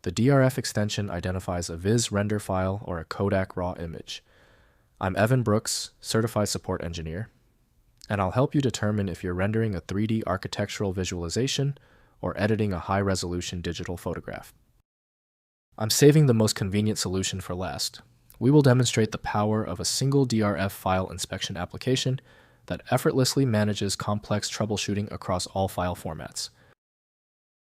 The DRF extension identifies a VIZ render file or a Kodak RAW image. I'm Evan Brooks, Certified Support Engineer, and I'll help you determine if you're rendering a 3D architectural visualization or editing a high-resolution digital photograph. I'm saving the most convenient solution for last. We will demonstrate the power of a single DRF file inspection application that effortlessly manages complex troubleshooting across all file formats.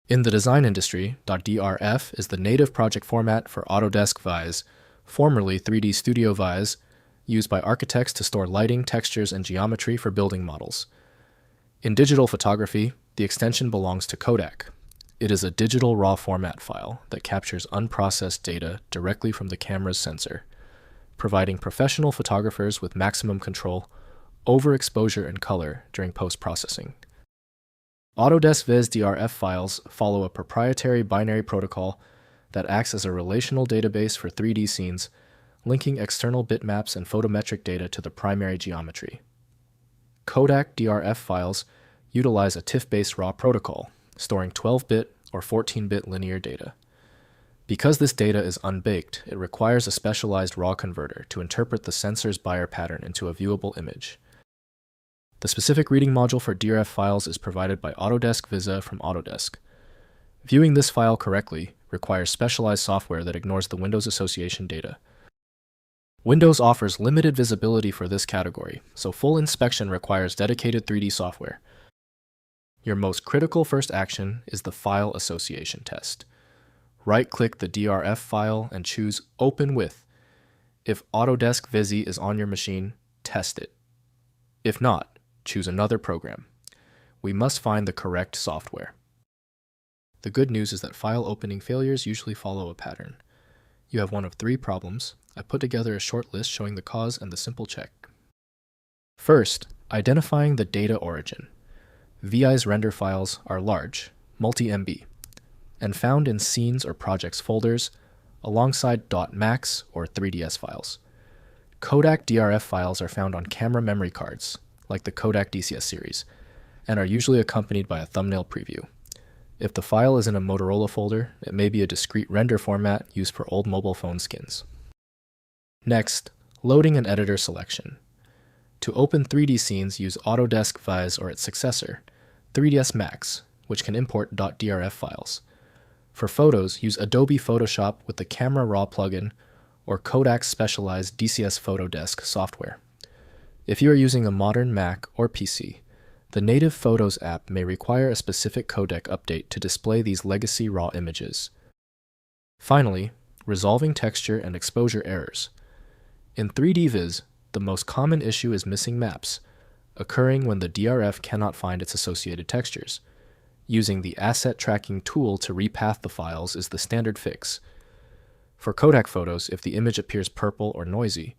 In the design industry, .DRF is the native project format for Autodesk VIZ, formerly 3D Studio VIZ, used by architects to store lighting, textures, and geometry for building models. In digital photography, the extension belongs to Kodak. It is a digital RAW format file that captures unprocessed data directly from the camera's sensor, providing professional photographers with maximum control over exposure and color during post-processing. Autodesk VIZ DRF files follow a proprietary binary protocol that acts as a relational database for 3D scenes, linking external bitmaps and photometric data to the primary geometry. Kodak DRF files utilize a TIFF-based RAW protocol, storing 12-bit or 14-bit linear data. Because this data is unbaked, it requires a specialized RAW converter to interpret the sensor's Bayer pattern into a viewable image. The specific reading module for DRF files is provided by Autodesk VIZ from Autodesk. Viewing this file correctly requires specialized software that ignores the Windows association data. Windows offers limited visibility for this category, so full inspection requires dedicated 3D software. Your most critical first action is the file association test. Right-click the DRF file and choose Open With. If Autodesk VIZ is on your machine, test it. If not, choose another program. We must find the correct software. The good news is that file opening failures usually follow a pattern. You have one of 3 problems. I put together a short list showing the cause and the simple check. First, identifying the data origin. VIZ render files are large, multi-MB, and found in scenes or projects folders alongside .max or 3ds files. Kodak DRF files are found on camera memory cards, like the Kodak DCS series, and are usually accompanied by a thumbnail preview. If the file is in a Motorola folder, it may be a discrete render format used for old mobile phone skins. Next, loading and editor selection. To open 3D scenes, use Autodesk VIZ or its successor, 3ds Max, which can import .drf files. For photos, use Adobe Photoshop with the Camera Raw plugin or Kodak's specialized DCS Photodesk software. If you are using a modern Mac or PC, the native Photos app may require a specific codec update to display these legacy RAW images. Finally, resolving texture and exposure errors. In 3D VIZ, the most common issue is missing maps, occurring when the DRF cannot find its associated textures. Using the asset tracking tool to repath the files is the standard fix. For Kodak photos, if the image appears purple or noisy,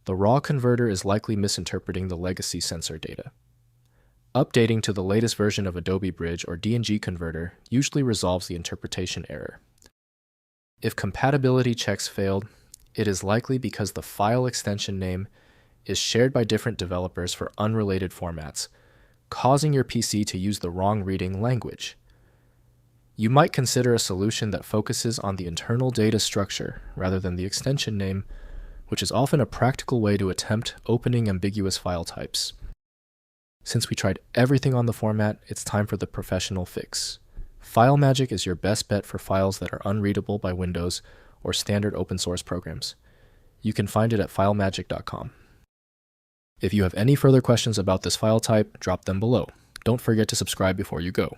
the RAW converter is likely misinterpreting the legacy sensor data. Updating to the latest version of Adobe Bridge or DNG converter usually resolves the interpretation error. If compatibility checks failed, it is likely because the file extension name is shared by different developers for unrelated formats, causing your PC to use the wrong reading language. You might consider a solution that focuses on the internal data structure rather than the extension name, which is often a practical way to attempt opening ambiguous file types. Since we tried everything on the format, it's time for the professional fix. FileMagick is your best bet for files that are unreadable by Windows or standard open source programs. You can find it at filemagick.com. If you have any further questions about this file type, drop them below. Don't forget to subscribe before you go.